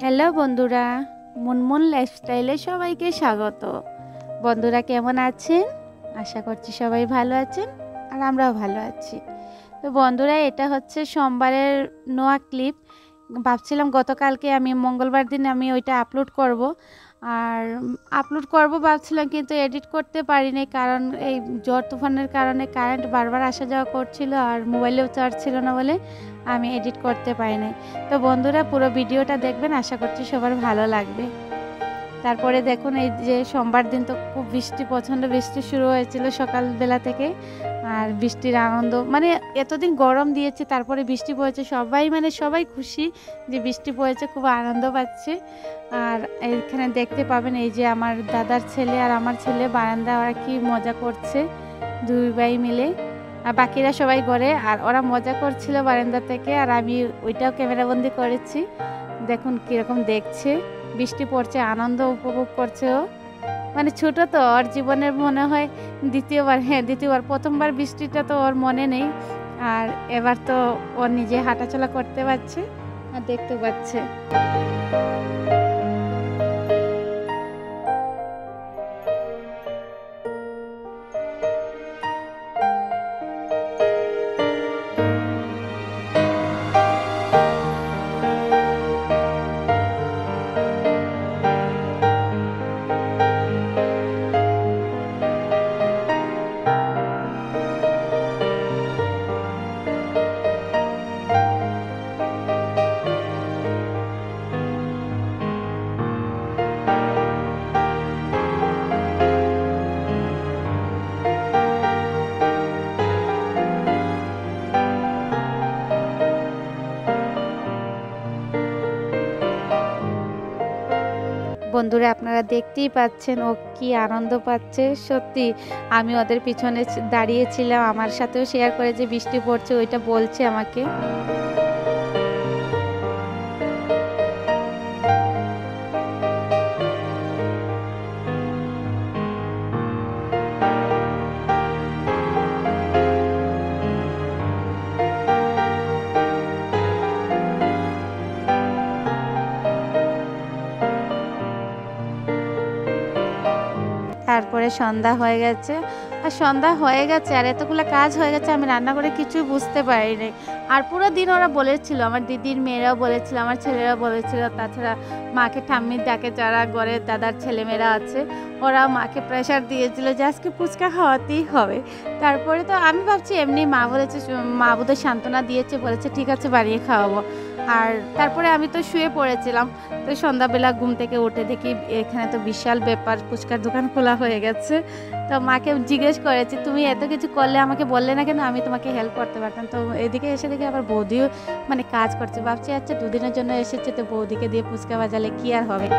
Hello বন্ধুরা, মুনমুন লাইফস্টাইলে সবাইকে স্বাগত। বন্ধুরা কেমন আছেন? আশা করছি সবাই ভালো আছেন আর আমরাও ভালো আছি। তো বন্ধুরা, এটা হচ্ছে সোমবারের নোয়া ক্লিপ। ভাবছিলাম গতকালকে আমি মঙ্গলবার দিন আমি ওইটা আপলোড করব, আর আপলোড করব ভাবছিলাম, কিন্তু এডিট করতে পারিনি, কারণ এই ঝড় তুফানের কারণে কারেন্ট বারবার আসা যাওয়া করছিল আর মোবাইলেও চার্জ ছিল না বলে আমি এডিট করতে পারিনি। তো বন্ধুরা, পুরো ভিডিওটা দেখবেন, আশা করছি সবার ভালো লাগবে। তারপরে দেখুন, এই যে সোমবার দিন তো খুব বৃষ্টি, প্রচণ্ড বৃষ্টি শুরু হয়েছিল সকালবেলা থেকে। আর বৃষ্টির আনন্দ, মানে এতদিন গরম দিয়েছে, তারপরে বৃষ্টি পড়েছে, সবাই খুশি যে বৃষ্টি পড়েছে, খুব আনন্দ পাচ্ছে। আর এখানে দেখতে পাবেন, এই যে আমার দাদার ছেলে আর আমার ছেলে বারান্দা, ওরা কি মজা করছে দুই ভাই মিলে। আর বাকিরা সবাই ঘরে, আর ওরা মজা করছিল বারান্দা থেকে, আর আমি ওইটাও ক্যামেরাবন্দি করেছি। দেখুন কীরকম দেখছে, বৃষ্টি পড়ছে, আনন্দ উপভোগ করছে ও। মানে ছোট তো, ওর জীবনের মনে হয় দ্বিতীয়বার, প্রথমবার বৃষ্টিটা তো ওর মনে নেই, আর এবার তো ও নিজে হাঁটাচলা করতে পারছে আর দেখতে পাচ্ছে। বন্ধুরা, আপনারা দেখতেই পাচ্ছেন ও কি আনন্দ পাচ্ছে। সত্যি আমি ওদের পিছনে দাঁড়িয়েছিলাম, আমার সাথেও শেয়ার করে যে বৃষ্টি পড়ছে ওইটা বলছে আমাকে। তারপরে সন্ধ্যা হয়ে গেছে, আর এতগুলো কাজ হয়ে গেছে, আমি রান্না করে কিছুই বুঝতে পারিনি। আর পুরো দিন ওরা বলেছিল, আমার দিদির মেয়েরাও বলেছিল, আমার ছেলেরা বলেছিল, তাছাড়া মাকে ঠাম্মির ডাকে যারা ঘরে দাদার ছেলেমেয়েরা আছে ওরা মাকে প্রেশার দিয়েছিল যে আজকে ফুচকা খাওয়াতেই হবে। তারপরে তো আমি ভাবছি এমনি মা বলেছে, মা বোধহয় সান্ত্বনা দিয়েছে, বলেছে ঠিক আছে বানিয়ে খাওয়াবো। আর তারপরে আমি তো শুয়ে পড়েছিলাম। তো সন্ধ্যাবেলা ঘুম থেকে উঠে দেখি এখানে তো বিশাল ব্যাপার, ফুচকার দোকান খোলা হয়ে গেছে। তো মাকে জিজ্ঞেস করেছি, তুমি এত কিছু করলে আমাকে বললে না কেন, আমি তোমাকে হেল্প করতে পারতাম। তো এদিকে এসে দেখি আবার বৌদিও মানে কাজ করছে। ভাবছি আচ্ছা দুদিনের জন্য এসেছে, তো বৌদিকে দিয়ে ফুচকা বাজালে কি আর হবে।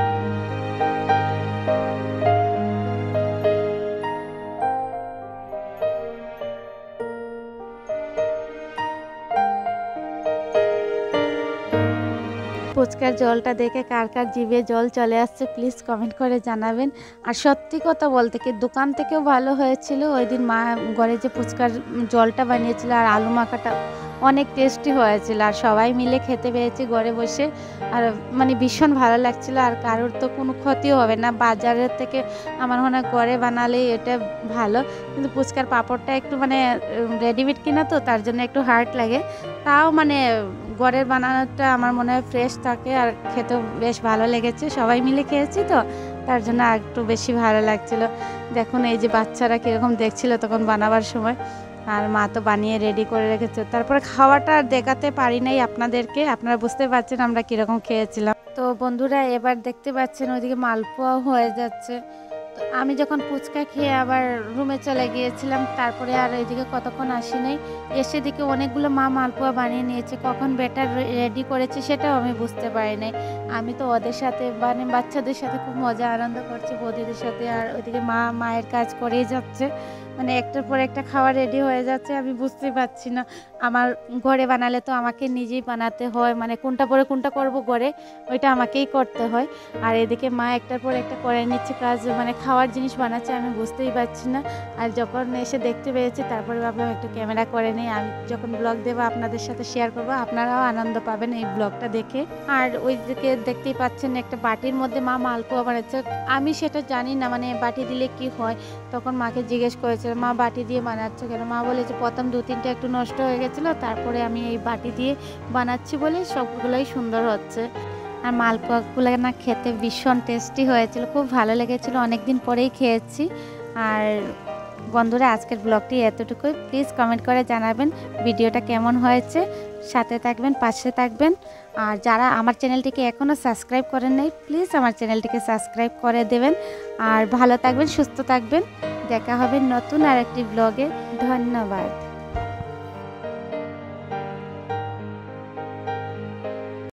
ফুচকার জলটা দেখে কার কার জিভে জল চলে আসছে প্লিজ কমেন্ট করে জানাবেন। আর সত্যি কথা বলতে কি, দোকান থেকেও ভালো হয়েছিল। ওই দিন মা ঘরে যে ফুচকার জলটা বানিয়েছিল আর আলু মাখাটা অনেক টেস্টি হয়েছিল, আর সবাই মিলে খেতে পেরেছি ঘরে বসে। আর মানে ভীষণ ভালো লাগছিল, আর কারোর তো কোনো ক্ষতিও হবে না। বাজারের থেকে আমার মনে হয় ঘরে বানালেই এটা ভালো, কিন্তু ফুচকার পাঁপড়টা একটু মানে রেডিমেড কিনা তো, তার জন্য একটু হার্ড লাগে। তাও মানে ঘরের বানানোটা আমার মনে হয় ফ্রেশ থাকে, আর খেতেও বেশ ভালো লেগেছে। সবাই মিলে খেয়েছি তো, তার জন্য আর একটু বেশি ভালো লাগছিল। দেখুন এই যে বাচ্চারা কীরকম দেখছিল তখন বানাবার সময়, আর মা তো বানিয়ে রেডি করে রেখেছে। তারপরে খাওয়াটা আর দেখাতে পারি নাই আপনাদেরকে, আপনারা বুঝতে পারছেন আমরা কীরকম খেয়েছিলাম। তো বন্ধুরা, এবার দেখতে পাচ্ছেন ওইদিকে মালপোয়াও হয়ে যাচ্ছে। তো আমি যখন ফুচকা খেয়ে আবার রুমে চলে গিয়েছিলাম, তারপরে আর এদিকে কতক্ষণ আসি নাই। এসে দিকে অনেকগুলো মা মালপোয়া বানিয়ে নিয়েছে, কখন ব্যাটার রেডি করেছে সেটাও আমি বুঝতে পারি নাই। আমি তো ওদের সাথে মানে বাচ্চাদের সাথে খুব মজা আনন্দ করছি, বৌদিদের সাথে, আর ওইদিকে মায়ের কাজ করেই যাচ্ছে। মানে একটার পর একটা খাওয়া রেডি হয়ে যাচ্ছে, আমি বুঝতেই পারছি না। আমার ঘরে বানালে তো আমাকে নিজেই বানাতে হয়, মানে কোনটা পরে কোনটা করব ঘরে, ওইটা আমাকেই করতে হয়। আর এদিকে মা একটার পর একটা করে নিচ্ছে কাজ, মানে খাওয়ার জিনিস বানাচ্ছে, আমি বুঝতেই পারছি না। আর যখন এসে দেখতে পেরেছি তারপরে ভাবলাম একটু ক্যামেরা করে নিই, আমি যখন ব্লগ দেবো আপনাদের সাথে শেয়ার করবো, আপনারাও আনন্দ পাবেন এই ব্লগটা দেখে। আর ওই দিকে দেখতেই পাচ্ছেন একটা বাটির মধ্যে মা মালপোয়া বানাচ্ছে, আমি সেটা জানি না মানে বাটি দিলে কি হয়। তখন মাকে জিজ্ঞেস করেছিল মা বাটি দিয়ে বানাচ্ছ কেন, মা বলে যে প্রথম 2-3টা একটু নষ্ট হয়ে গেছিলো, তারপরে আমি এই বাটি দিয়ে বানাচ্ছি বলে সবগুলোই সুন্দর হচ্ছে। আর মালপোয়াগুলো না খেতে ভীষণ টেস্টি হয়েছিল, খুব ভালো লেগেছিল, অনেক দিন পরেই খেয়েছি। আর বন্ধুরা আজকের ব্লগটি এতটুকুই, প্লিজ কমেন্ট করে জানাবেন ভিডিওটা কেমন হয়েছে, সাথে থাকবেন, পাশে থাকবেন। আর যারা আমার চ্যানেলটিকে এখনও সাবস্ক্রাইব করেন নাই, প্লিজ আমার চ্যানেলটিকে সাবস্ক্রাইব করে দেবেন। আর ভালো থাকবেন, সুস্থ থাকবেন, দেখা হবে নতুন আরেকটি ব্লগে। ধন্যবাদ।